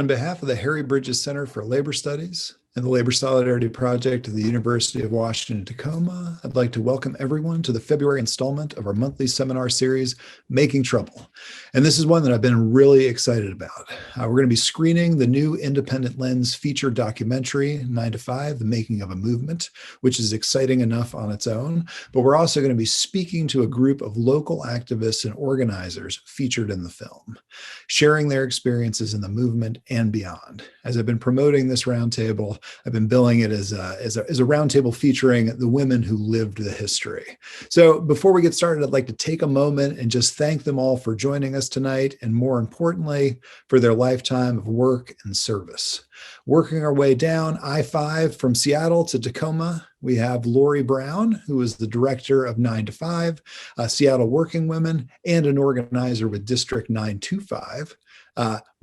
On behalf of the Harry Bridges Center for Labor Studies and the Labor Solidarity Project of the University of Washington, Tacoma, I'd like to welcome everyone to the February installment of our monthly seminar series, Making Trouble. And this is one that I've been really excited about. We're going to be screening the new Independent Lens feature documentary, 9 to 5, The Making of a Movement, which is exciting enough on its own. But we're also going to be speaking to a group of local activists and organizers featured in the film, sharing their experiences in the movement and beyond. As I've been promoting this roundtable, I've been billing it as a roundtable featuring the women who lived the history. So before we get started, I'd like to take a moment and just thank them all for joining us tonight, and more importantly, for their lifetime of work and service. Working our way down I-5 from Seattle to Tacoma, we have Laurie Brown, who is the director of 9 to 5, Seattle Working Women, and an organizer with District 925.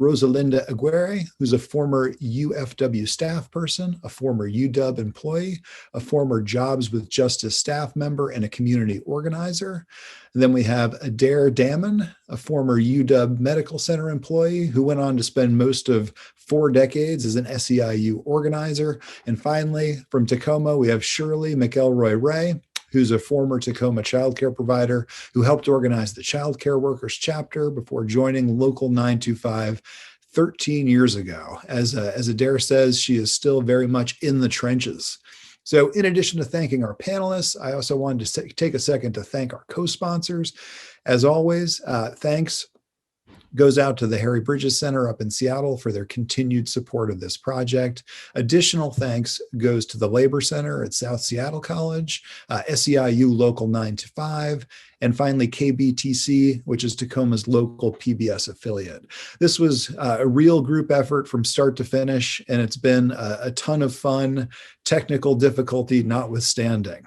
Rosalinda Aguirre, who's a former UFW staff person, a former UW employee, a former Jobs with Justice staff member, and a community organizer. And then we have Adair Dammann, a former UW Medical Center employee who went on to spend most of 4 decades as an SEIU organizer. And finally, from Tacoma, we have Shirley McElroy Ray, who's a former Tacoma childcare provider who helped organize the Childcare Workers chapter before joining Local 925 13 years ago. As Adair says, she is still very much in the trenches. So in addition to thanking our panelists, I also wanted to take a second to thank our co-sponsors. As always, thanks goes out to the Harry Bridges Center up in Seattle for their continued support of this project. Additional thanks goes to the Labor Center at South Seattle College, SEIU Local 9 to 5, and finally KBTC, which is Tacoma's local PBS affiliate. This was a real group effort from start to finish, and it's been a ton of fun, technical difficulty notwithstanding.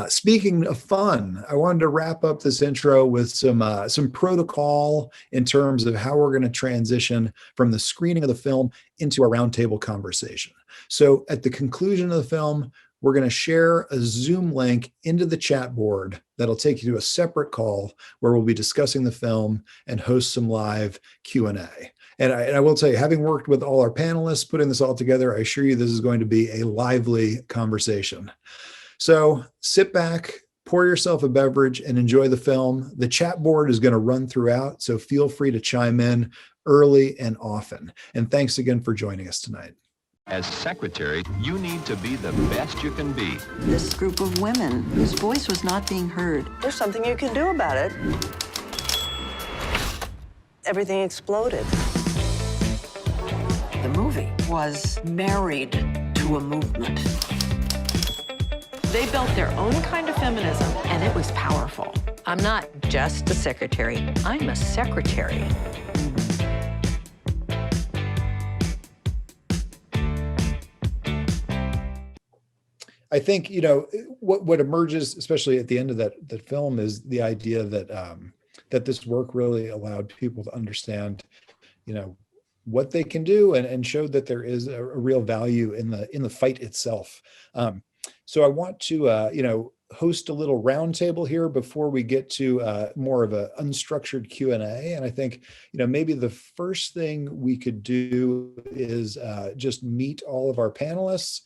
Speaking of fun, I wanted to wrap up this intro with some protocol in terms of how we're going to transition from the screening of the film into a roundtable conversation. So at the conclusion of the film, we're going to share a Zoom link into the chat board that'll take you to a separate call where we'll be discussing the film and host some live Q&A. And I will tell you, having worked with all our panelists, putting this all together, I assure you this is going to be a lively conversation. So sit back, pour yourself a beverage, and enjoy the film. The chat board is going to run throughout, so feel free to chime in early and often. And thanks again for joining us tonight. As secretary, you need to be the best you can be. This group of women whose voice was not being heard. There's something you can do about it. Everything exploded. The movie was married to a movement. They built their own kind of feminism, and it was powerful. I'm not just a secretary, I'm a secretary. I think, what emerges, especially at the end of that film, is the idea that that this work really allowed people to understand, what they can do and showed that there is a real value in the fight itself. So I want to, host a little roundtable here before we get to more of an unstructured Q&A. And I think, maybe the first thing we could do is just meet all of our panelists,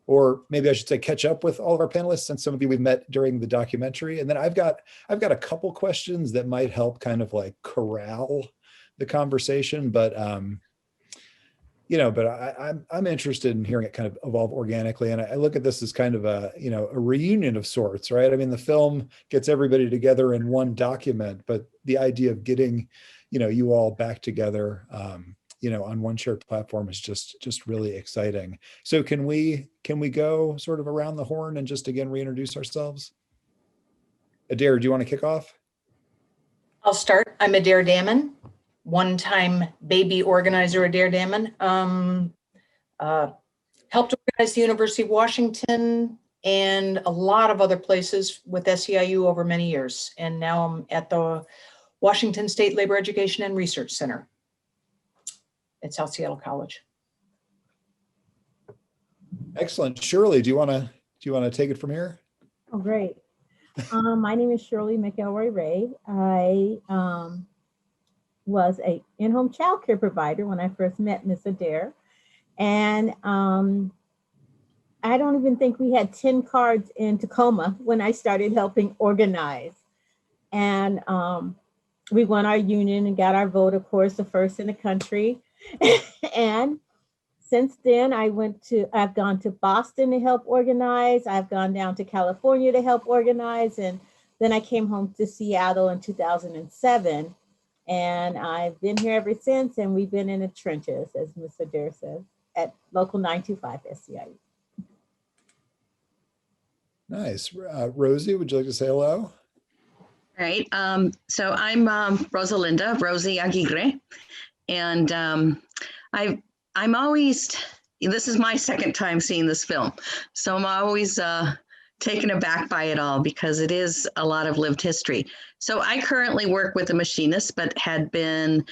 or maybe I should say catch up with all of our panelists, since some of you we've met during the documentary. And then I've got a couple questions that might help kind of like corral the conversation, but I'm interested in hearing it kind of evolve organically. And I look at this as kind of a reunion of sorts, right? I mean, the film gets everybody together in one document, but the idea of getting, you all back together, on one shared platform is just really exciting. So can we go sort of around the horn and just again reintroduce ourselves? Adair, do you want to kick off? I'll start. I'm Adair Dammann, one-time baby organizer Adair Dammann. Helped organize the University of Washington and a lot of other places with SEIU over many years. And now I'm at the Washington State Labor Education and Research Center at South Seattle College. Excellent. Shirley, do you want to take it from here? Oh, great. My name is Shirley McElroy Ray. I was a in-home childcare provider when I first met Miss Adair. And I don't even think we had 10 cards in Tacoma when I started helping organize. And we won our union and got our vote, of course, the first in the country. And since then, I've gone to Boston to help organize. I've gone down to California to help organize. And then I came home to Seattle in 2007. And I've been here ever since. And we've been in the trenches, as Ms. Adair says, at Local 925 SCIU. Nice. Rosie, would you like to say hello? Right. So I'm Rosalinda, Rosie Aguirre, and I'm always, this is my second time seeing this film, so I'm always taken aback by it all because it is a lot of lived history. So I currently work with a machinist, but had been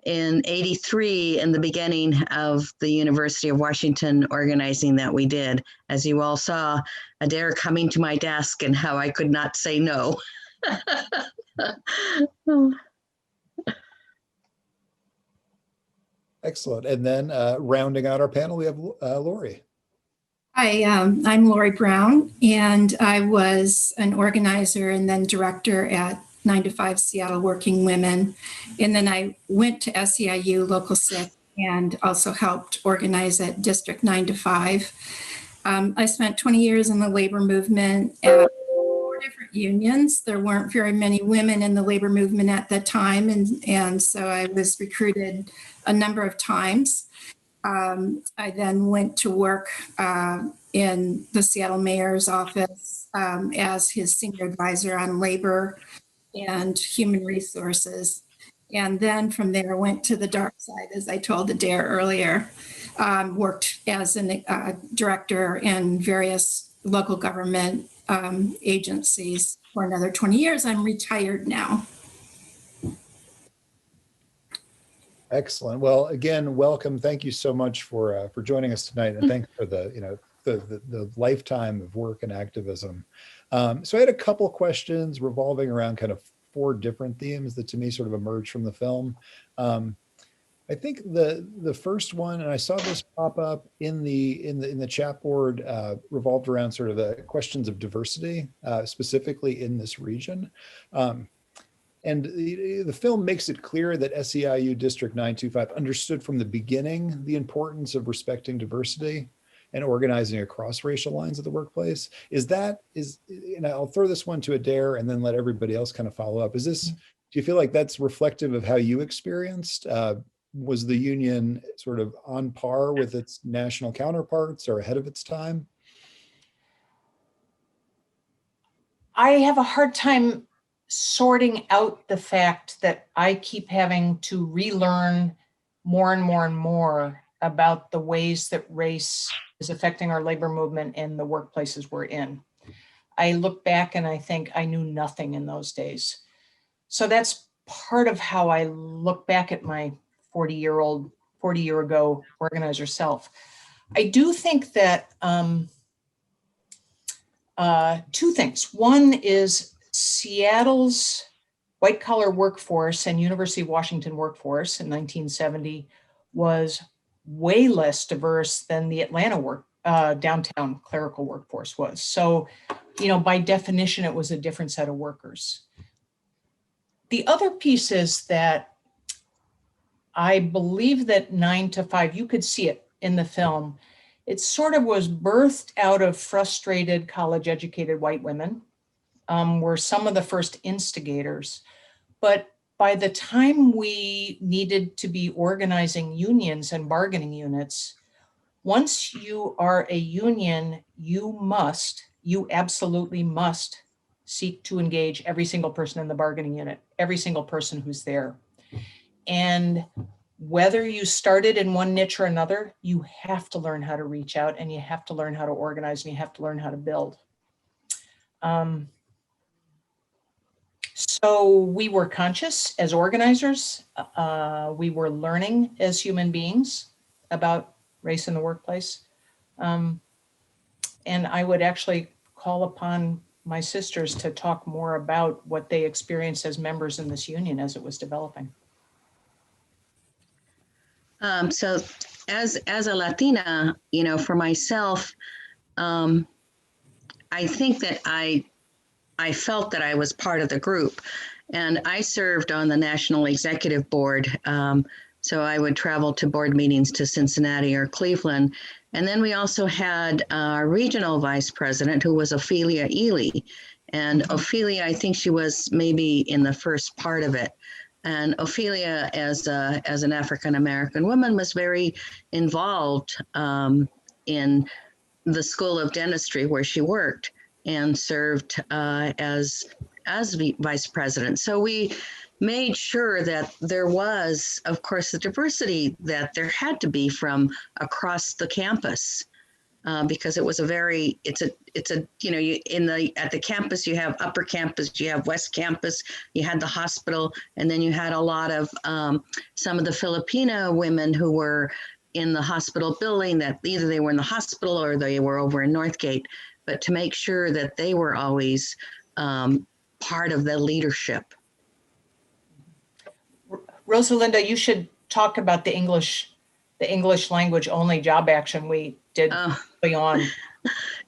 in '83 in the beginning of the University of Washington organizing that we did. As you all saw, Adair coming to my desk and how I could not say no. Excellent. And then rounding out our panel, we have Laurie. Hi, I'm Laurie Brown, and I was an organizer and then director at 9 to 5 Seattle Working Women. And then I went to SEIU Local 6 and also helped organize at District 9 to 5. I spent 20 years in the labor movement at 4 different unions. There weren't very many women in the labor movement at that time, and so I was recruited a number of times. I then went to work in the Seattle mayor's office as his senior advisor on labor and human resources. And then from there went to the dark side, as I told Adair earlier, worked as a director in various local government agencies for another 20 years. I'm retired now. Excellent. Well, again, welcome. Thank you so much for joining us tonight, and thanks for the the lifetime of work and activism. So I had a couple questions revolving around kind of 4 different themes that to me sort of emerged from the film. I think the first one, and I saw this pop up in the chat board, revolved around sort of the questions of diversity, specifically in this region. And the film makes it clear that SEIU District 925 understood from the beginning the importance of respecting diversity and organizing across racial lines at the workplace. And I'll throw this one to Adair and then let everybody else kind of follow up. Do you feel like that's reflective of how you experienced? Was the union sort of on par with its national counterparts or ahead of its time? I have a hard time sorting out the fact that I keep having to relearn more and more and more about the ways that race is affecting our labor movement in the workplaces we're in. I look back and I think I knew nothing in those days. So that's part of how I look back at my 40 year ago organizer self. I do think that 2 things. One is Seattle's white collar workforce and University of Washington workforce in 1970 was way less diverse than the Atlanta downtown clerical workforce was. So, by definition, it was a different set of workers. The other piece is that I believe that 9 to 5, you could see it in the film, it sort of was birthed out of frustrated college-educated white women, were some of the first instigators. But by the time we needed to be organizing unions and bargaining units, once you are a union, you absolutely must seek to engage every single person in the bargaining unit, every single person who's there. And whether you started in one niche or another, you have to learn how to reach out, and you have to learn how to organize, and you have to learn how to build. So we were conscious as organizers. We were learning as human beings about race in the workplace. And I would actually call upon my sisters to talk more about what they experienced as members in this union as it was developing. So as a Latina, you know, for myself, I think that I felt that I was part of the group, and I served on the National Executive Board. So I would travel to board meetings to Cincinnati or Cleveland. And then we also had our regional vice president, who was Ophelia Ely. And Ophelia, I think she was maybe in the first part of it. And Ophelia, as an African-American woman, was very involved in the School of Dentistry where she worked, and served as vice president. So we made sure that there was, of course, the diversity that there had to be from across the campus, because it was it's a you know, at the campus you have upper campus, you have west campus, you had the hospital, and then you had a lot of some of the Filipino women who were in the hospital building, that either they were in the hospital or they were over in Northgate, but to make sure that they were always part of the leadership. Rosalinda, you should talk about the English language only job action we did early on.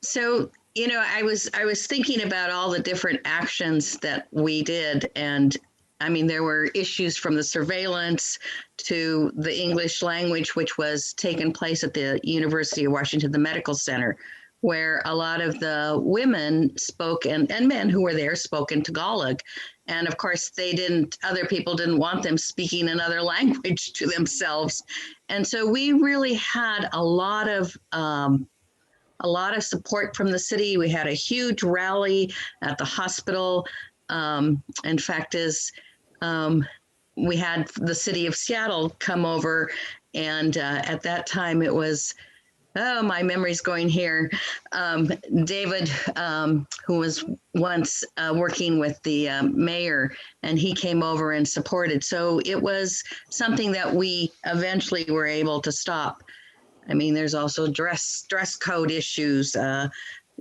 So, you know, I was thinking about all the different actions that we did, and I mean, there were issues from the surveillance to the English language, which was taking place at the University of Washington, the Medical Center, where a lot of the women spoke, and men who were there spoke in Tagalog. And of course, other people didn't want them speaking another language to themselves. And so we really had a lot of support from the city. We had a huge rally at the hospital. In fact, we had the city of Seattle come over, and at that time it was, oh, my memory's going here. David, who was once working with the mayor, and he came over and supported. So it was something that we eventually were able to stop. I mean, there's also dress code issues,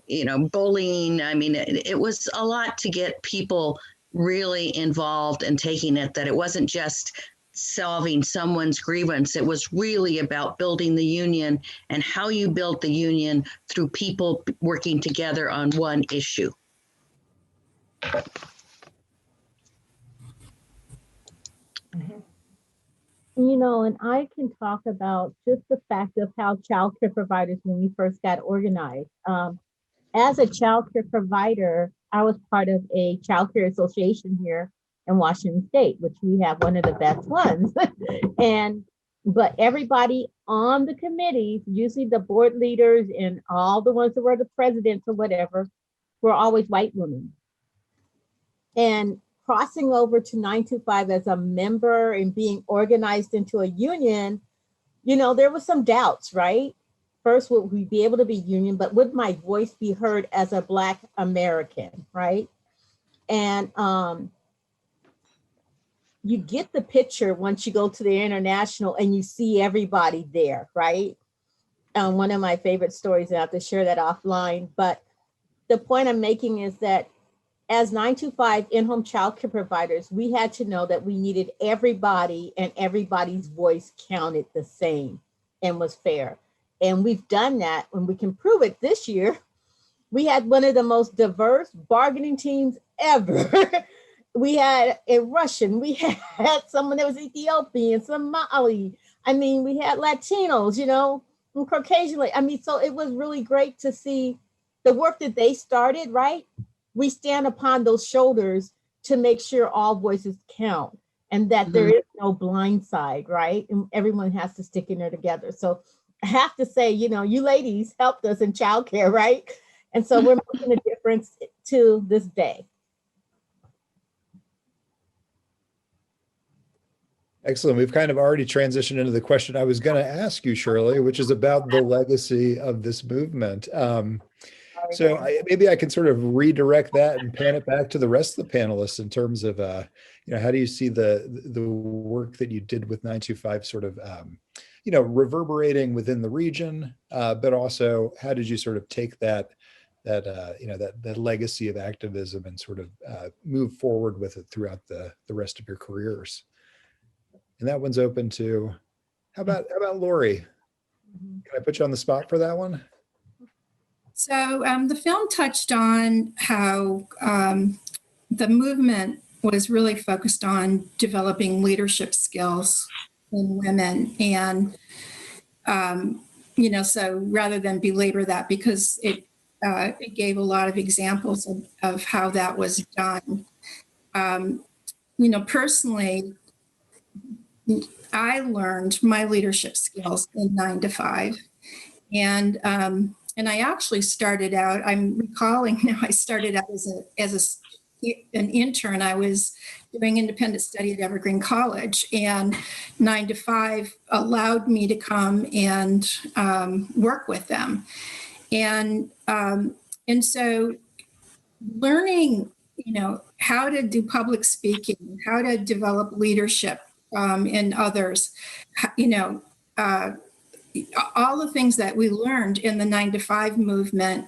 you know, bullying. I mean, it was a lot to get people really involved and taking it, that it wasn't just solving someone's grievance. It was really about building the union, and how you built the union through people working together on one issue. You know, and I can talk about just the fact of how childcare providers, when we first got organized. As a childcare provider, I was part of a childcare association here in Washington State, which we have one of the best ones. But everybody on the committees, usually the board leaders and all the ones that were the presidents or whatever, were always white women. And crossing over to 925 as a member and being organized into a union, you know, there was some doubts, right? First, would we be able to be union, but would my voice be heard as a Black American, right? And you get the picture once you go to the international and you see everybody there, right? One of my favorite stories, and I have to share that offline, but the point I'm making is that as 925 in-home childcare providers, we had to know that we needed everybody, and everybody's voice counted the same and was fair. And we've done that, and we can prove it this year. We had one of the most diverse bargaining teams ever. We had a Russian, we had someone that was Ethiopian, Somali. I mean, we had Latinos, you know, and Caucasian. I mean, so it was really great to see the work that they started, right? We stand upon those shoulders to make sure all voices count, and that there is no blind side, right? And everyone has to stick in there together. So I have to say, you know, you ladies helped us in childcare, right? And so we're making a difference to this day. Excellent. We've kind of already transitioned into the question I was going to ask you, Shirley, which is about the legacy of this movement. So maybe I can sort of redirect that and pan it back to the rest of the panelists in terms of, you know, how do you see the work that you did with 925 sort of, you know, reverberating within the region, but also how did you sort of take that you know, that legacy of activism and sort of move forward with it throughout the rest of your careers? And that one's open to How about Laurie? Can I put you on the spot for that one? So the film touched on how the movement was really focused on developing leadership skills in women. And, so rather than belabor that, because it gave a lot of examples of how that was done. Personally, I learned my leadership skills in 9 to 5. And I actually started out, I'm recalling now, I started out as an intern. I was doing independent study at Evergreen College, and 9 to 5 allowed me to come and work with them. And so learning, how to do public speaking, how to develop leadership in others, all the things that we learned in the 9 to 5 movement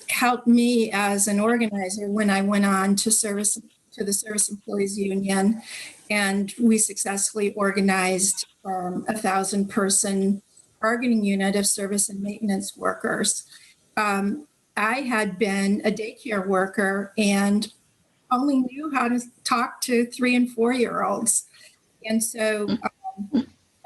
helped me as an organizer when I went on to the Service Employees Union, and we successfully organized a 1,000-person bargaining unit of service and maintenance workers. I had been a daycare worker and only knew how to talk to 3 and 4-year-olds. And so,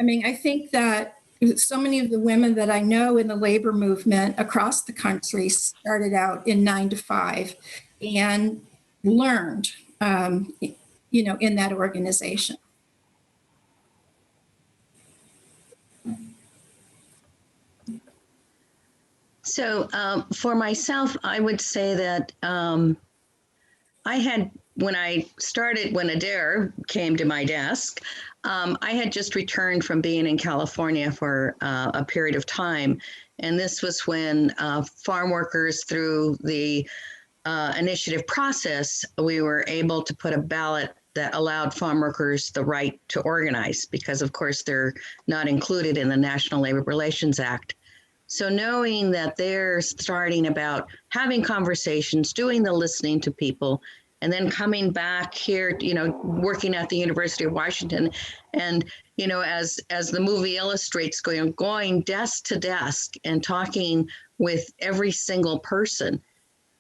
I think that so many of the women that I know in the labor movement across the country started out in 9 to 5 and learned, in that organization. So for myself, I would say that when Adair came to my desk, I had just returned from being in California for a period of time. And this was when farm workers, through the initiative process, we were able to put a ballot that allowed farm workers the right to organize, because of course they're not included in the National Labor Relations Act. So knowing that they're starting about having conversations, doing the listening to people, and then coming back here, working at the University of Washington, and, as the movie illustrates, going desk to desk and talking with every single person.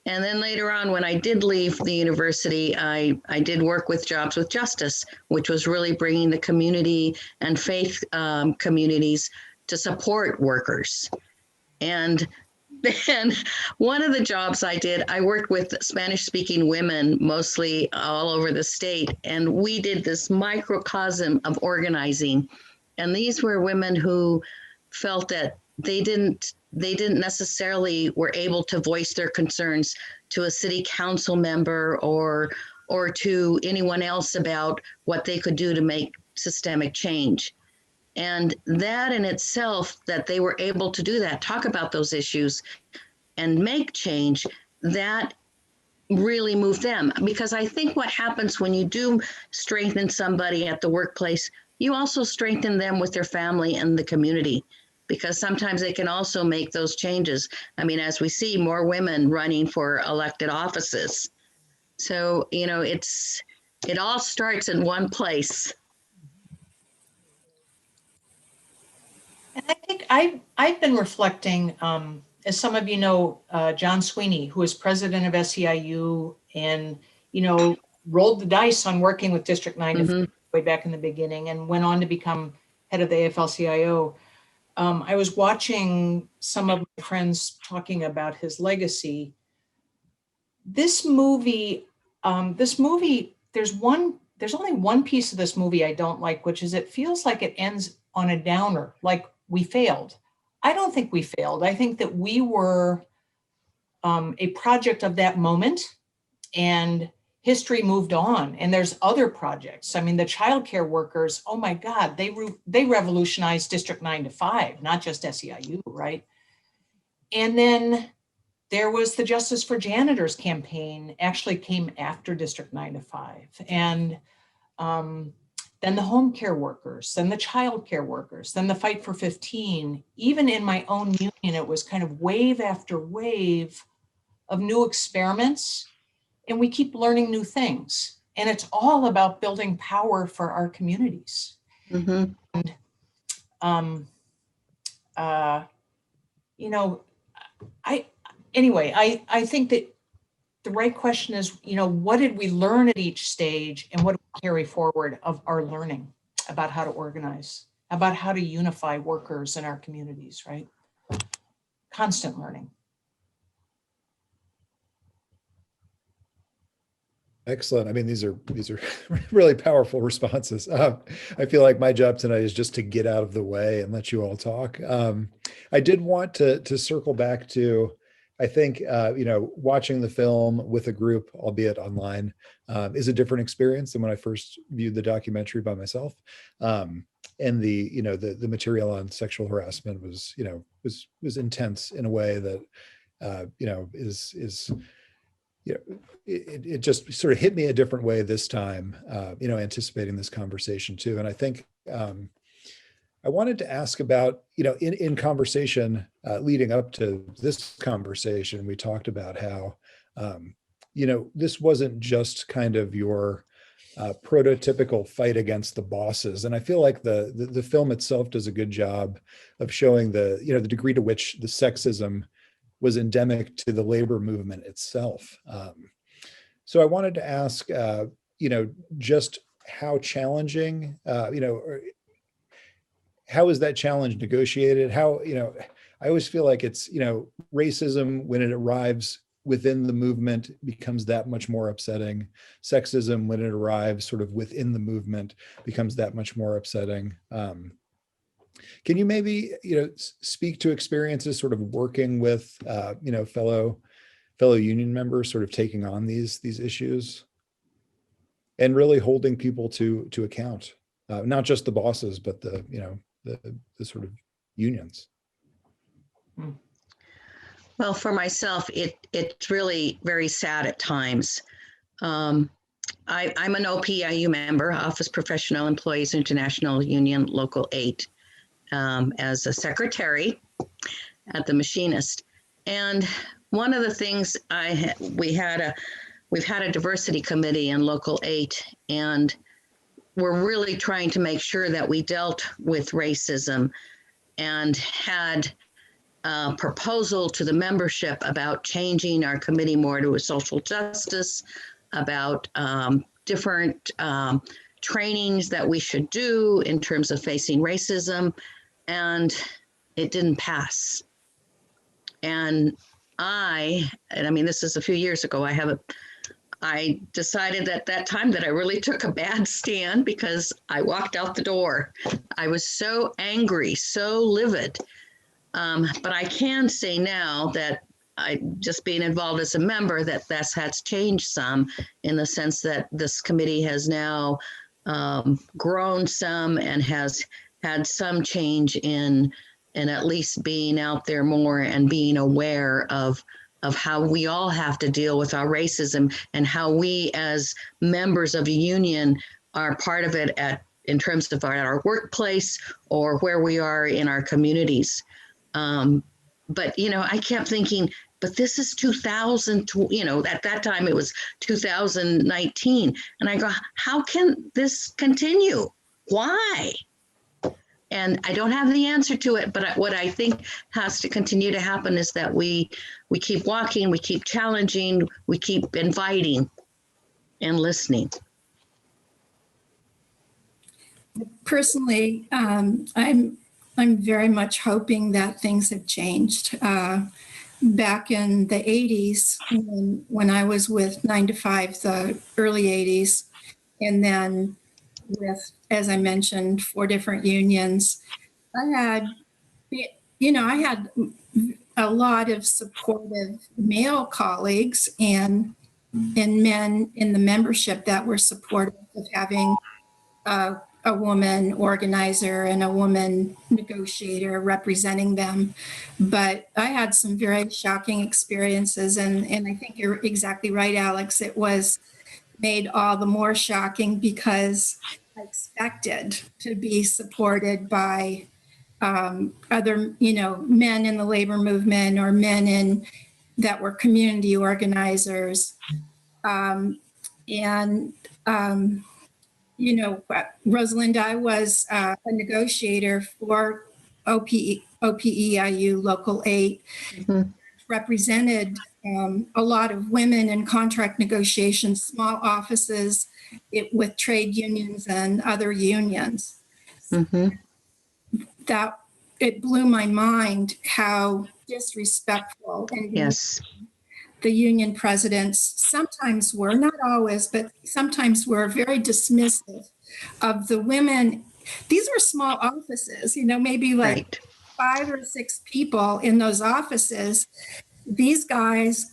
And then later on, when I did leave the university, I did work with Jobs with Justice, which was really bringing the community and faith communities to support workers. And then one of the jobs I did, I worked with Spanish-speaking women, mostly all over the state, and we did this microcosm of organizing. And these were women who felt that they didn't necessarily were able to voice their concerns to a city council member or to anyone else about what they could do to make systemic change. And that in itself, that they were able to do that, talk about those issues and make change, that really moved them. Because I think what happens when you do strengthen somebody at the workplace, you also strengthen them with their family and the community, because sometimes they can also make those changes. As we see more women running for elected offices. So, it all starts in one place. And I think I've been reflecting, as some of you know, John Sweeney, who is president of SEIU and, rolled the dice on working with District 9 to 5 way back in the beginning and went on to become head of the AFL-CIO. I was watching some of my friends talking about his legacy. This movie, there's only one piece of this movie I don't like, which is it feels like it ends on a downer, like we failed. I don't think we failed. I think that we were a project of that moment, and history moved on, and there's other projects. The childcare workers, oh my God, they revolutionized District 9 to 5, not just SEIU, right? And then there was the Justice for Janitors campaign, actually came after District 9 to 5. And then the home care workers, then the child care workers, then the Fight for 15. Even in my own union, it was kind of wave after wave of new experiments, and we keep learning new things. And it's all about building power for our communities. And You know, I think that the right question is, you know, what did we learn at each stage and what do we carry forward of our learning about how to organize, about how to unify workers in our communities, right? Constant learning. Excellent. I mean, these are really powerful responses. I feel like my job tonight is just to get out of the way and let you all talk. I did want to circle back to, I think, you know, watching the film with a group, albeit online, is a different experience than when I first viewed the documentary by myself. And the, you know, the material on sexual harassment was, you know, was intense in a way that, you know, is you know, it just sort of hit me a different way this time, you know, anticipating this conversation too. And I think I wanted to ask about, you know, in conversation leading up to this conversation, we talked about how, you know, this wasn't just kind of your prototypical fight against the bosses. And I feel like the film itself does a good job of showing the, you know, the degree to which the sexism was endemic to the labor movement itself. So I wanted to ask, you know, just how challenging, you know, how is that challenge negotiated? How, you know, I always feel like it's, you know, racism when it arrives within the movement becomes that much more upsetting. Sexism when it arrives sort of within the movement becomes that much more upsetting. Can you maybe, you know, speak to experiences sort of working with, you know, fellow union members sort of taking on these issues and really holding people to account, not just the bosses, but the, you know, the sort of unions? Well, for myself, it's really very sad at times. I'm an OPIU member, Office Professional Employees International Union Local 8, as a secretary at the machinist. And one of the things we've had a diversity committee in Local 8, and we're really trying to make sure that we dealt with racism and had a proposal to the membership about changing our committee more to a social justice, about different trainings that we should do in terms of facing racism, and it didn't pass. And I mean, this is a few years ago, I decided at that time that I really took a bad stand because I walked out the door. I was so angry, so livid. But I can say now that just being involved as a member, that has changed some in the sense that this committee has now grown some and has had some change in at least being out there more and being aware of how we all have to deal with our racism and how we as members of a union are part of it in terms of our workplace or where we are in our communities. But, you know, I kept thinking, but this is 2000, you know, at that time it was 2019. And I go, how can this continue? Why? And I don't have the answer to it, but what I think has to continue to happen is that we keep walking, we keep challenging, we keep inviting and listening. Personally, I'm very much hoping that things have changed. Back in the 80s, when I was with 9 to 5, the early 80s, and then with, as I mentioned, 4 different unions, I had a lot of supportive male colleagues and men in the membership that were supportive of having a woman organizer and a woman negotiator representing them. But I had some very shocking experiences, and I think you're exactly right, Alex. It was made all the more shocking because I expected to be supported by other, you know, men in the labor movement or men that were community organizers. Rosalinda, I was a negotiator for OPEIU Local 8, represented a lot of women in contract negotiations, small offices with trade unions and other unions. That it blew my mind how disrespectful and Yes. the union presidents sometimes were, not always, but sometimes were very dismissive of the women. These were small offices, maybe like Right. 5 or 6 people in those offices. These guys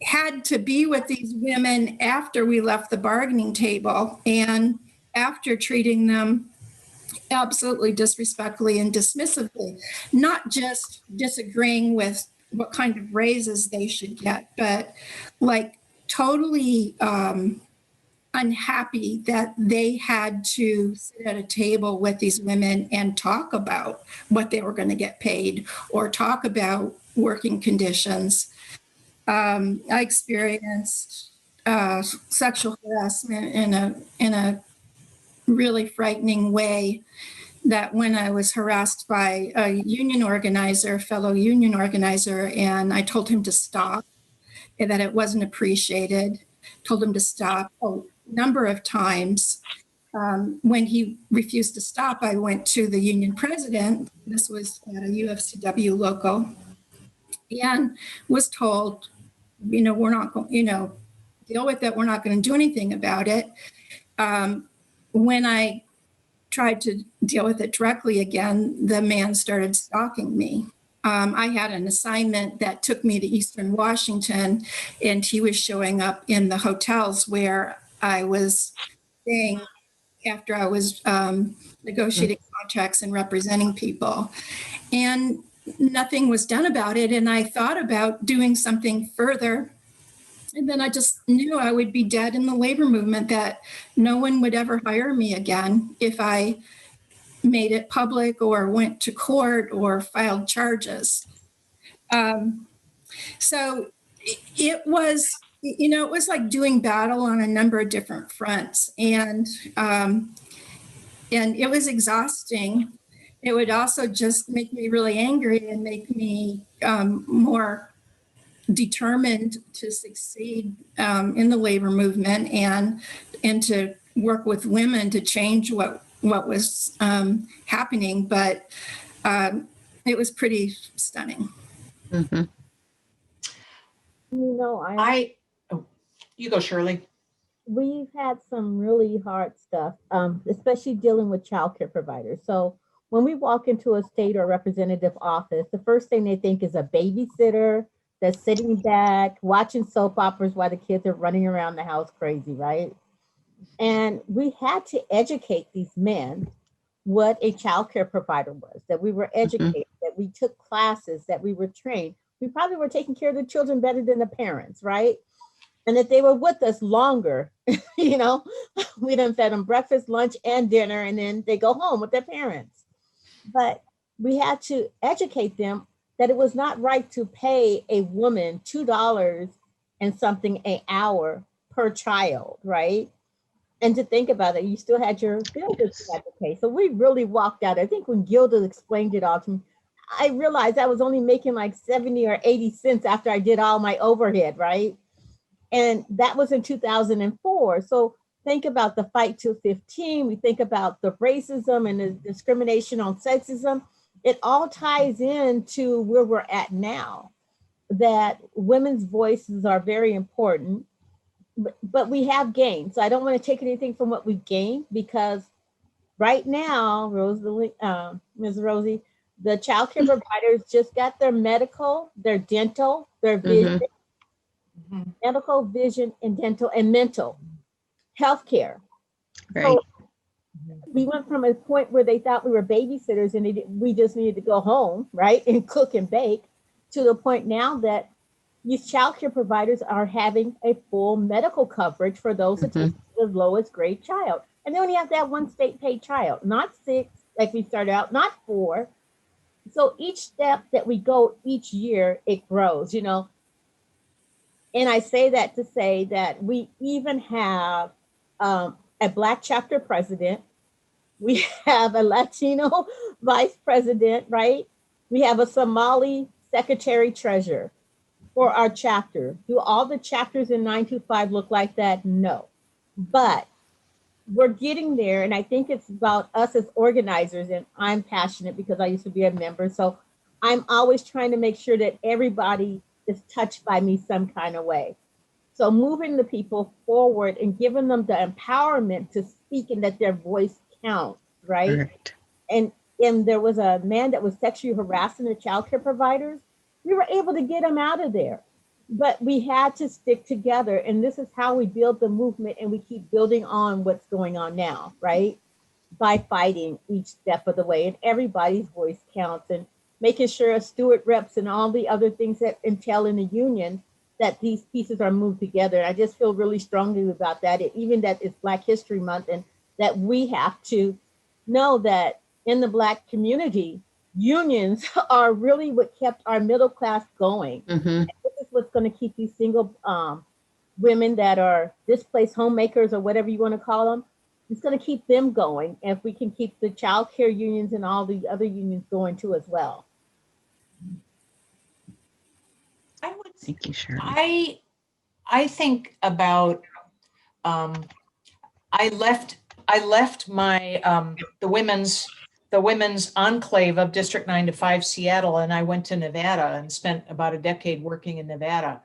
had to be with these women after we left the bargaining table and after treating them absolutely disrespectfully and dismissively, not just disagreeing with what kind of raises they should get, but like totally unhappy that they had to sit at a table with these women and talk about what they were going to get paid or talk about working conditions. I experienced sexual harassment in a really frightening way, that when I was harassed by a union organizer, fellow union organizer, and I told him to stop, and that it wasn't appreciated, told him to stop a number of times. When he refused to stop, I went to the union president. This was at a UFCW local, and was told, we're not going, deal with it. We're not going to do anything about it. When I tried to deal with it directly again, the man started stalking me. I had an assignment that took me to Eastern Washington, and he was showing up in the hotels where I was staying after I was negotiating contracts and representing people. And nothing was done about it. And I thought about doing something further. And then I just knew I would be dead in the labor movement, that no one would ever hire me again if I made it public or went to court or filed charges. So it was, it was like doing battle on a number of different fronts. And it was exhausting. It would also just make me really angry and make me more determined to succeed in the labor movement and to work with women to change what was happening. But it was pretty stunning. You go, Shirley. We've had some really hard stuff, especially dealing with childcare providers. So when we walk into a state or representative office, the first thing they think is a babysitter that's sitting back, watching soap operas while the kids are running around the house crazy, right? And we had to educate these men what a childcare provider was, that we were educated, that we took classes, that we were trained. We probably were taking care of the children better than the parents, right? And that they were with us longer. We done fed them breakfast, lunch, and dinner, and then they go home with their parents. But we had to educate them that it was not right to pay a woman $2 and something an hour per child, right? And to think about it, you still had your bills that you had to pay. So we really walked out. I think when Gilda explained it all to me, I realized I was only making like 70 or 80 cents after I did all my overhead, right? And that was in 2004. So think about the Fight to 15. We think about the racism and the discrimination on sexism. It all ties into where we're at now, that women's voices are very important, but we have gained. So I don't want to take anything from what we've gained, because right now, Ms. Rosie, the childcare providers just got their medical, their dental, their vision, medical, vision, and dental, and mental healthcare. Right. So we went from a point where they thought we were babysitters and we just needed to go home, right, and cook and bake, to the point now that these childcare providers are having a full medical coverage for those that take the lowest grade child. And they only have to have one state paid child, not 6, like we started out, not 4. So each step that we go each year, it grows, And I say that to say that we even have a Black chapter president. We have a Latino vice president, right? We have a Somali secretary treasurer for our chapter. Do all the chapters in 925 look like that? No. But we're getting there. And I think it's about us as organizers. And I'm passionate because I used to be a member. So I'm always trying to make sure that everybody is touched by me some kind of way. So moving the people forward and giving them the empowerment to speak and that their voice counts, right? Right. And there was a man that was sexually harassing the childcare providers. We were able to get him out of there, but we had to stick together. And this is how we build the movement, and we keep building on what's going on now, right? By fighting each step of the way, and everybody's voice counts, and making sure steward reps and all the other things that entail in the union, that these pieces are moved together. And I just feel really strongly about that. Even that it's Black History Month, and that we have to know that in the Black community, unions are really what kept our middle class going. Mm-hmm. This is what's going to keep these single women that are displaced homemakers or whatever you want to call them. It's going to keep them going. And if we can keep the child care unions and all the other unions going too as well. Thank you, Shirley. I think about, I left my, the women's enclave of District 9 to 5 Seattle, and I went to Nevada and spent about a decade working in Nevada.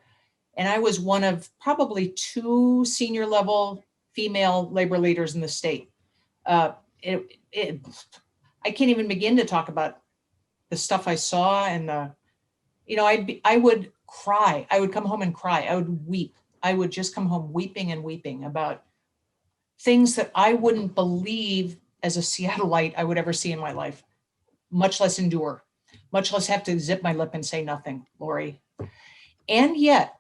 And I was one of probably 2 senior level female labor leaders in the state. I can't even begin to talk about the stuff I saw, and I would cry. I would come home and cry. I would weep. I would just come home weeping and weeping about things that I wouldn't believe as a Seattleite I would ever see in my life, much less endure, much less have to zip my lip and say nothing, Laurie. And yet,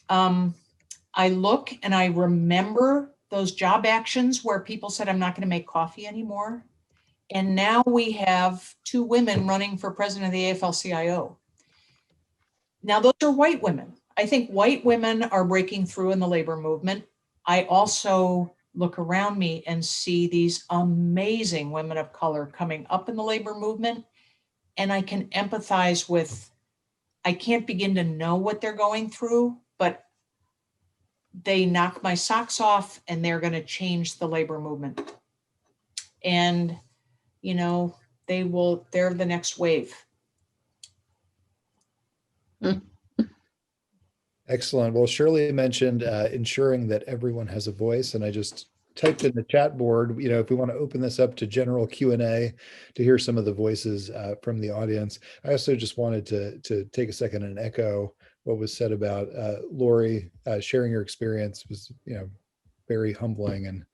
I look and I remember those job actions where people said, I'm not going to make coffee anymore. And now we have 2 women running for president of the AFL-CIO. Now, those are white women. I think white women are breaking through in the labor movement. I also look around me and see these amazing women of color coming up in the labor movement. And I can empathize with, I can't begin to know what they're going through, but they knock my socks off and they're going to change the labor movement. And, they're the next wave. Excellent. Well, Shirley mentioned ensuring that everyone has a voice, and I just typed in the chat board, if we want to open this up to general Q&A to hear some of the voices from the audience. I also just wanted to take a second and echo what was said about Laurie sharing your experience was, very humbling. And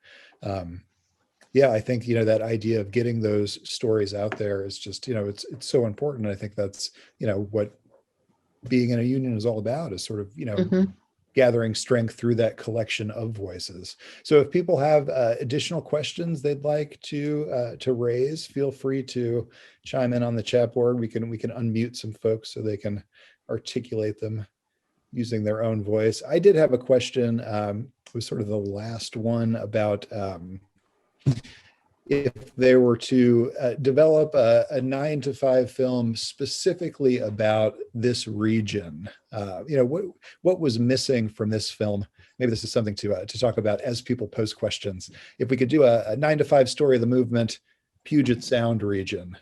I think, that idea of getting those stories out there is just, it's so important. I think that's, what being in a union is all about, is sort of, gathering strength through that collection of voices. So if people have additional questions they'd like to raise, feel free to chime in on the chat board. We can unmute some folks so they can articulate them using their own voice. I did have a question, it was sort of the last one, about if they were to develop a 9 to 5 film specifically about this region, what was missing from this film? Maybe this is something to talk about as people post questions. If we could do a 9 to 5 story of the movement, Puget Sound region,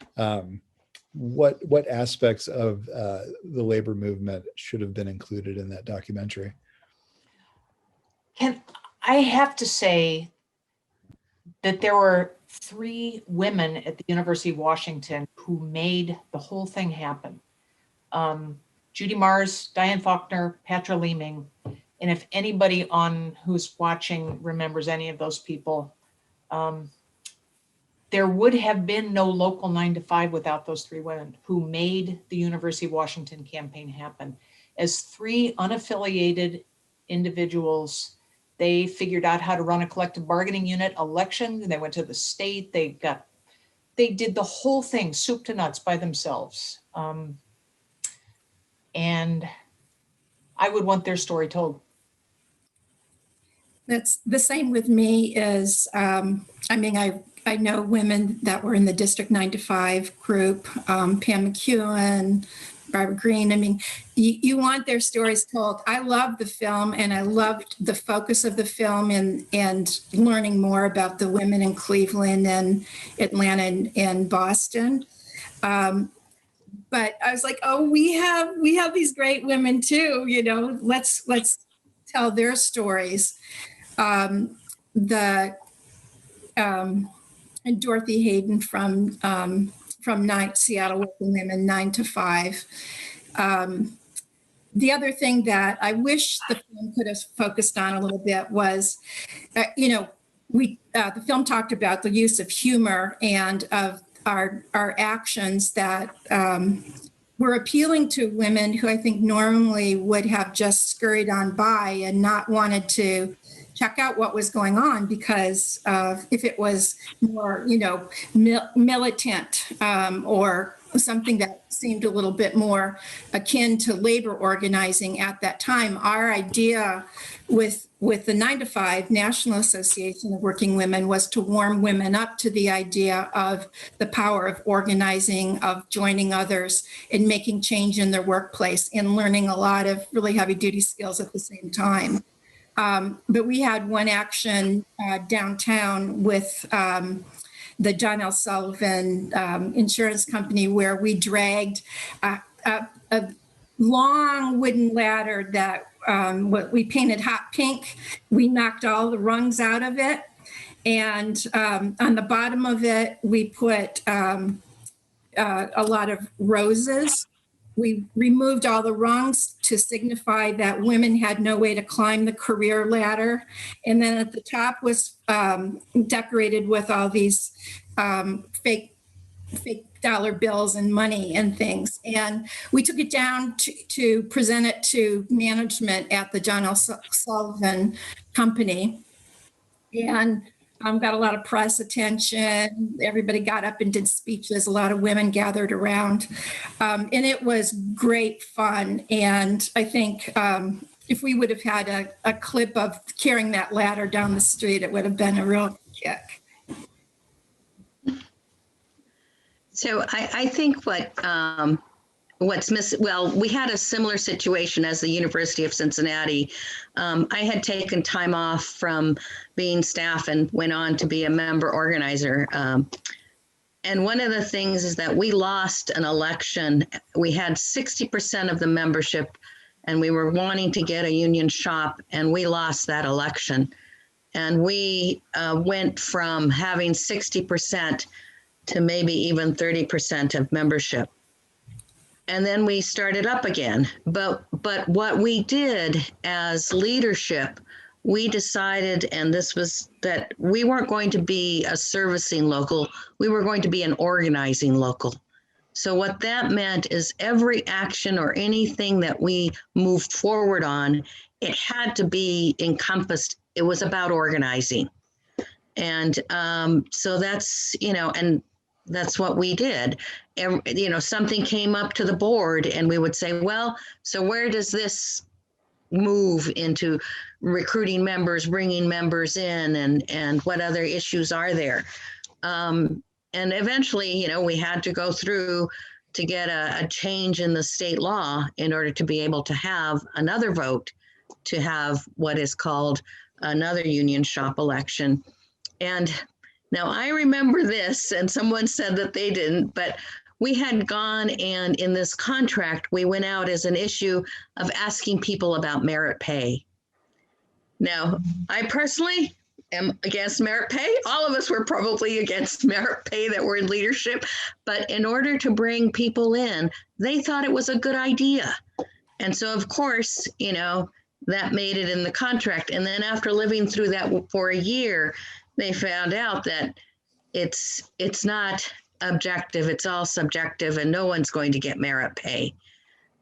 what aspects of the labor movement should have been included in that documentary? I have to say that there were 3 women at the University of Washington who made the whole thing happen. Judy Mars, Diane Faulkner, Patra Leeming. And if anybody who's watching remembers any of those people, there would have been no local 9 to 5 without those 3 women who made the University of Washington campaign happen. As 3 unaffiliated individuals, they figured out how to run a collective bargaining unit election. They went to the state. They did the whole thing, soup to nuts, by themselves. And I would want their story told. That's the same with me is, I mean, I know women that were in the District 9 to 5 group, Pam McEwen, Barbara Green. I mean, you want their stories told. I loved the film and I loved the focus of the film and learning more about the women in Cleveland and Atlanta and Boston. But I was like, oh, we have these great women too, you know, let's tell their stories. And Dorothy Hayden from Seattle Working Women 9 to 5. The other thing that I wish the film could have focused on a little bit was, you know, the film talked about the use of humor and of our actions that were appealing to women who I think normally would have just scurried on by and not wanted to check out what was going on, because if it was more, you know, militant or something that seemed a little bit more akin to labor organizing at that time, our idea with the 9 to 5 National Association of Working Women was to warm women up to the idea of the power of organizing, of joining others and making change in their workplace and learning a lot of really heavy duty skills at the same time. But we had one action downtown with the John L. Sullivan Insurance Company, where we dragged a long wooden ladder that we painted hot pink. We knocked all the rungs out of it. And on the bottom of it, we put a lot of roses. We removed all the rungs to signify that women had no way to climb the career ladder. And then at the top was decorated with all these fake dollar bills and money and things. And we took it down to present it to management at the John L. Sullivan Company. And got a lot of press attention. Everybody got up and did speeches. A lot of women gathered around. And it was great fun. And I think if we would have had a clip of carrying that ladder down the street, it would have been a real kick. So I think what's missing, well, we had a similar situation as the University of Cincinnati. I had taken time off from being staff and went on to be a member organizer. And one of the things is that we lost an election. We had 60% of the membership and we were wanting to get a union shop, and we lost that election. And we went from having 60% to maybe even 30% of membership. And then we started up again. But what we did as leadership, we decided, and this was that we weren't going to be a servicing local, we were going to be an organizing local. So what that meant is every action or anything that we moved forward on, it had to be encompassed. It was about organizing. And so that's, and that's what we did. And, something came up to the board and we would say, well, so where does this move into recruiting members, bringing members in, and what other issues are there? And eventually, we had to go through to get a change in the state law in order to be able to have another vote to have what is called another union shop election. And now I remember this, and someone said that they didn't, but we had gone, and in this contract, we went out as an issue of asking people about merit pay. Now, I personally am against merit pay. All of us were probably against merit pay that were in leadership, but in order to bring people in, they thought it was a good idea. And so, of course, that made it in the contract. And then after living through that for a year, they found out that it's not objective, it's all subjective, and no one's going to get merit pay.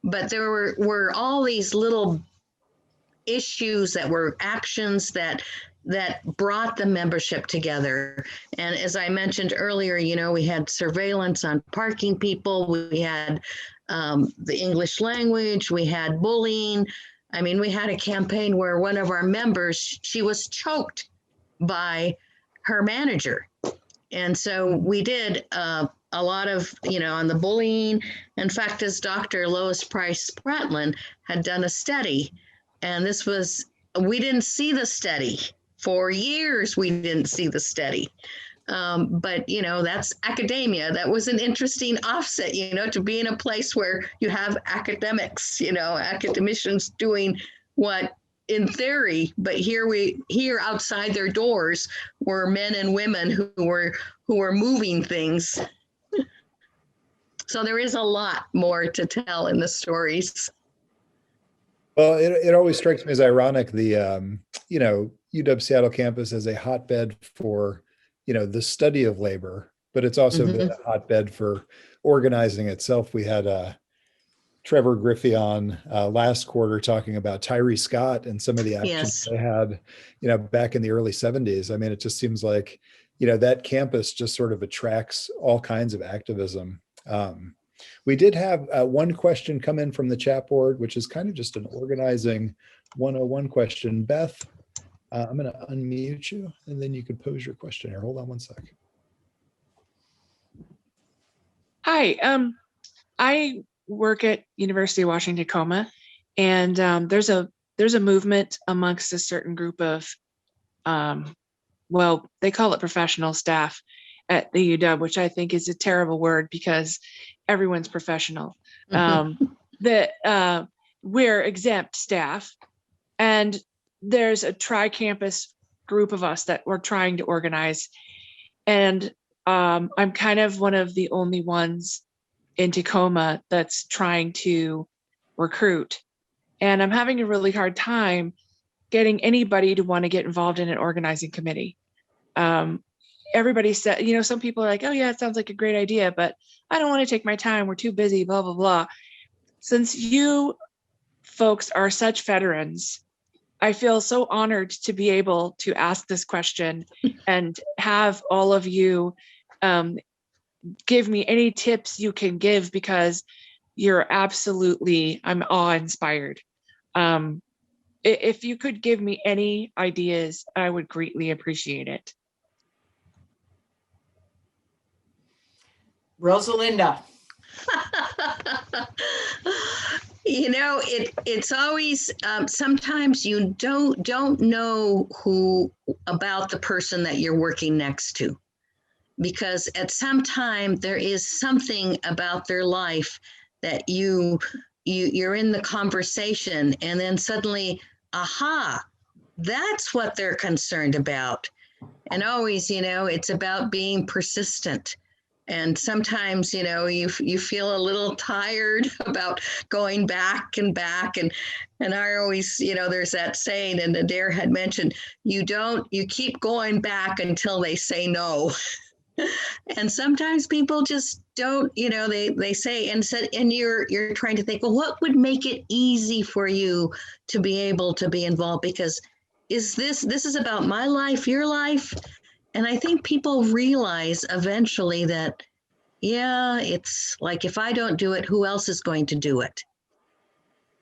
But there were all these little issues that were actions that brought the membership together. And as I mentioned earlier, we had surveillance on parking people, we had the English language, we had bullying, I mean, we had a campaign where one of our members, she was choked by her manager. And so we did a lot of, on the bullying. In fact, as Dr. Lois Price Spratlin had done a study, and we didn't see the study. For years, we didn't see the study. But, that's academia. That was an interesting offset, to be in a place where you have academics, academicians doing what in theory, but here outside their doors were men and women who were moving things. So there is a lot more to tell in the stories. Well, it always strikes me as ironic, the, UW Seattle campus as a hotbed for, the study of labor, but it's also been a hotbed for organizing itself. We had Trevor Griffey on last quarter talking about Tyree Scott and some of the actions they had, back in the early 70s. I mean, it just seems like, that campus just sort of attracts all kinds of activism. We did have one question come in from the chat board, which is kind of just an organizing 101 question. Beth, I'm going to unmute you and then you can pose your question here. Hold on one sec. Hi, I work at University of Washington Tacoma, and there's a movement amongst a certain group of, they call it professional staff at the UW, which I think is a terrible word because everyone's professional. That we're exempt staff, and there's a tri-campus group of us that we're trying to organize, and I'm kind of one of the only ones in Tacoma that's trying to recruit, and I'm having a really hard time getting anybody to want to get involved in an organizing committee. Everybody said, some people are like, oh yeah, it sounds like a great idea, but I don't want to take my time. We're too busy, blah, blah, blah. Since you folks are such veterans, I feel so honored to be able to ask this question and have all of you give me any tips you can give, because you're absolutely, I'm awe-inspired. If you could give me any ideas, I would greatly appreciate it. Rosalinda. It's always, sometimes you don't know who about the person that you're working next to, because at some time there is something about their life that you're in the conversation, and then suddenly, aha, that's what they're concerned about. And always, it's about being persistent. And sometimes, you feel a little tired about going back and back. And I always, there's that saying, and Adair had mentioned, you keep going back until they say no. And sometimes people just don't, they say, and you're trying to think, well, what would make it easy for you to be able to be involved? Because this is about my life, your life. And I think people realize eventually that, yeah, it's like, if I don't do it, who else is going to do it?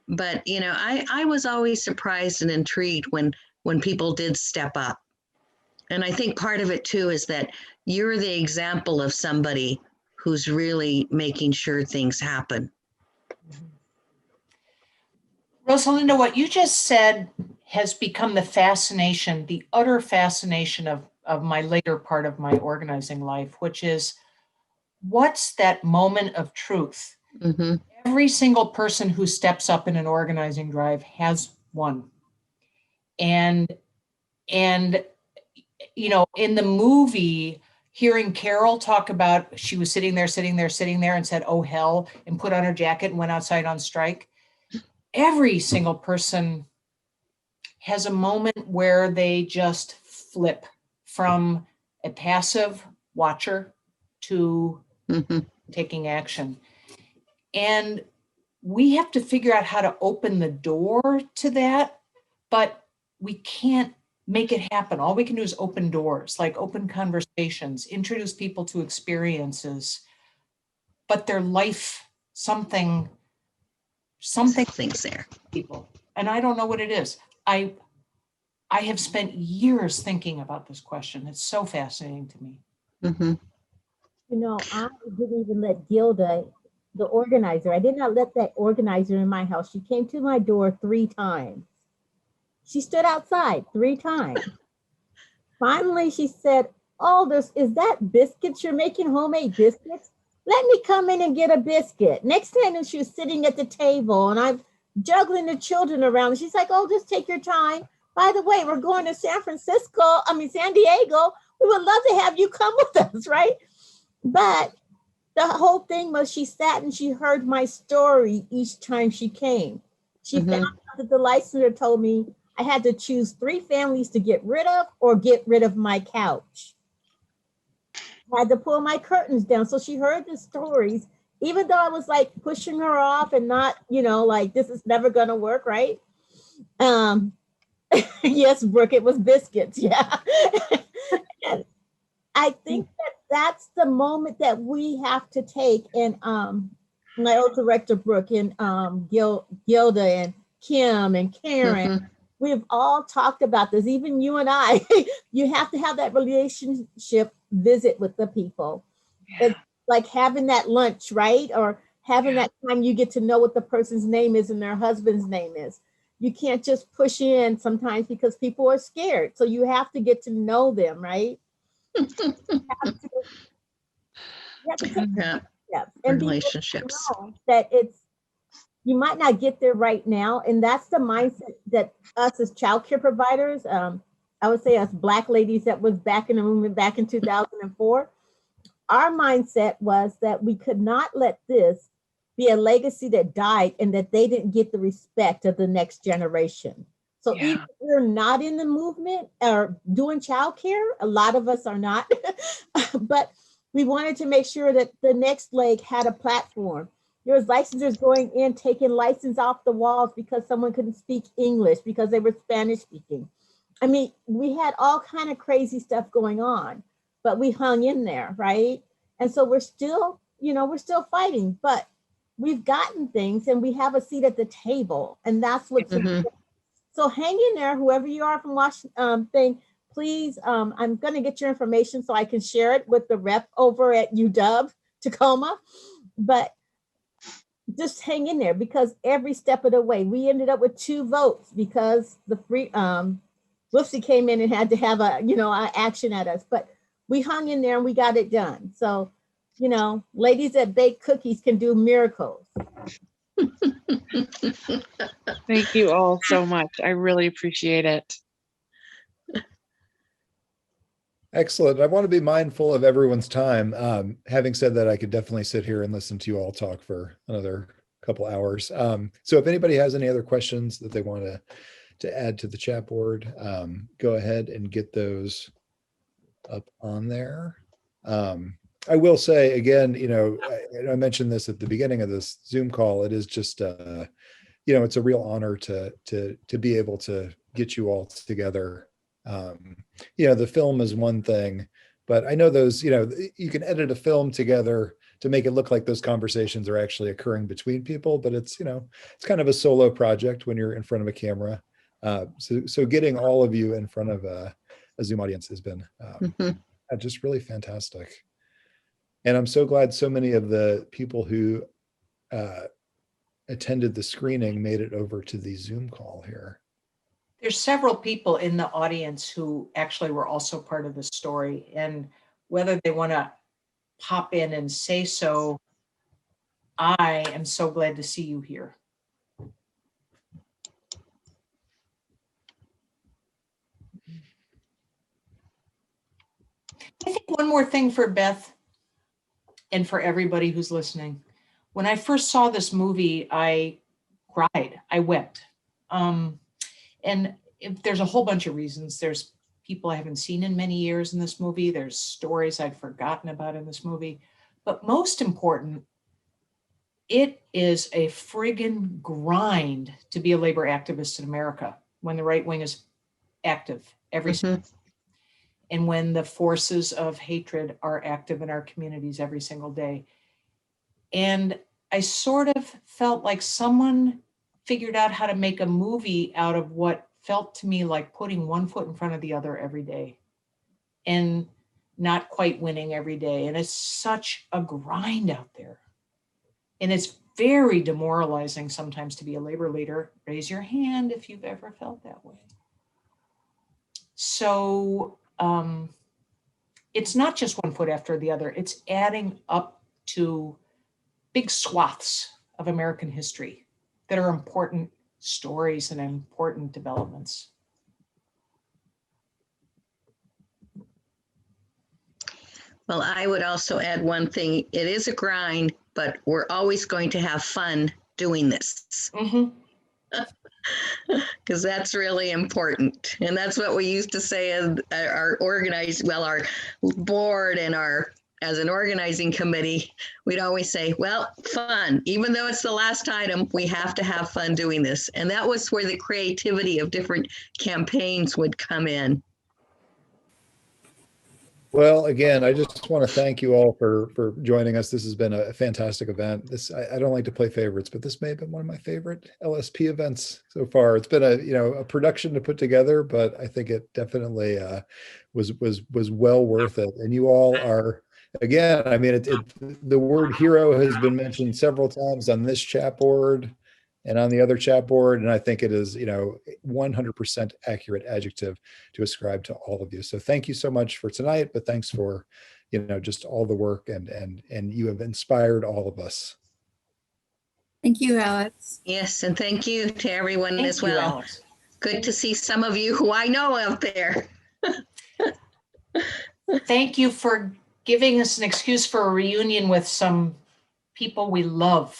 But, I was always surprised and intrigued when people did step up. And I think part of it too is that you're the example of somebody who's really making sure things happen. Rosalinda, what you just said has become the utter fascination of my later part of my organizing life, which is, what's that moment of truth? Mm-hmm. Every single person who steps up in an organizing drive has one. And in the movie, hearing Carol talk about, she was sitting there and said, oh hell, and put on her jacket and went outside on strike. Every single person has a moment where they just flip from a passive watcher to taking action. And we have to figure out how to open the door to that, but we can't make it happen. All we can do is open doors, like open conversations, introduce people to experiences, but their life, something's there. People. And I don't know what it is. I have spent years thinking about this question. It's so fascinating to me. Mm-hmm. You know, I didn't even let Gilda, the organizer, I did not let that organizer in my house. She came to my door 3 times. She stood outside 3 times. Finally, she said, oh, is that biscuits you're making, homemade biscuits? Let me come in and get a biscuit. Next time she was sitting at the table and I'm juggling the children around. She's like, oh, just take your time. By the way, we're going to San Diego. We would love to have you come with us, right? But the whole thing was she sat and she heard my story each time she came. She found out that the licensor told me I had to choose 3 families to get rid of or get rid of my couch. I had to pull my curtains down. So she heard the stories, even though I was like pushing her off and not, you know, like this is never gonna work, right? Yes, Brooke, it was biscuits, yeah. And I think that that's the moment that we have to take. And my old director, Brooke, and Gilda and Kim and Karen, we've all talked about this, even you and I. You have to have that relationship visit with the people. Yeah. It's like having that lunch, right? Or having that time you get to know what the person's name is and their husband's name is. You can't just push in sometimes because people are scared. So you have to get to know them, right? You have to take steps and relationships. That you might not get there right now. And that's the mindset that us as childcare providers, I would say us Black ladies that was back in the movement back in 2004, our mindset was that we could not let this be a legacy that died and that they didn't get the respect of the next generation. So even if we're not in the movement or doing childcare, a lot of us are not, but we wanted to make sure that the next leg had a platform. There was licensors going in, taking license off the walls because someone couldn't speak English because they were Spanish speaking. I mean, we had all kind of crazy stuff going on, but we hung in there, right? And so we're still, you know, we're still fighting, but we've gotten things and we have a seat at the table, and that's what's important. So hang in there, whoever you are from Washington, please, I'm going to get your information so I can share it with the rep over at UW Tacoma, but just hang in there because every step of the way, we ended up with 2 votes because the Woofsy came in and had to have a, you know, action at us, but we hung in there and we got it done. So, you know, ladies that bake cookies can do miracles. Thank you all so much. I really appreciate it. Excellent. I want to be mindful of everyone's time. Having said that, I could definitely sit here and listen to you all talk for another couple hours. So if anybody has any other questions that they want to add to the chat board, go ahead and get those up on there. I will say again, you know, I mentioned this at the beginning of this Zoom call. It is just, you know, it's a real honor to be able to get you all together. You know, the film is one thing, but I know those, you know, you can edit a film together to make it look like those conversations are actually occurring between people, but it's, you know, it's kind of a solo project when you're in front of a camera. So getting all of you in front of a Zoom audience has been just really fantastic. And I'm so glad so many of the people who attended the screening made it over to the Zoom call here. There's several people in the audience who actually were also part of the story, and whether they want to pop in and say so, I am so glad to see you here. I think one more thing for Beth and for everybody who's listening. When I first saw this movie, I cried, I wept. And there's a whole bunch of reasons. There's people I haven't seen in many years in this movie. There's stories I'd forgotten about in this movie. But most important, it is a friggin' grind to be a labor activist in America when the right wing is active every single day. And when the forces of hatred are active in our communities every single day. And I sort of felt like someone figured out how to make a movie out of what felt to me like putting one foot in front of the other every day and not quite winning every day. And it's such a grind out there. And it's very demoralizing sometimes to be a labor leader. Raise your hand if you've ever felt that way. So it's not just one foot after the other. It's adding up to big swaths of American history that are important stories and important developments. Well, I would also add one thing. It is a grind, but we're always going to have fun doing this. Because that's really important. And that's what we used to say as our our board and as an organizing committee, we'd always say, well, fun, even though it's the last item, we have to have fun doing this. And that was where the creativity of different campaigns would come in. Well, again, I just want to thank you all for joining us. This has been a fantastic event. I don't like to play favorites, but this may have been one of my favorite LSP events so far. It's been a production to put together, but I think it definitely was well worth it. And you all are, again, I mean, the word hero has been mentioned several times on this chat board and on the other chat board. And I think it is, 100% accurate adjective to ascribe to all of you. So thank you so much for tonight, but thanks for, just all the work and you have inspired all of us. Thank you, Alex. Yes, and thank you to everyone Thank as you, well. Alex. Good to see some of you who I know out there. Thank you for giving us an excuse for a reunion with some people we love.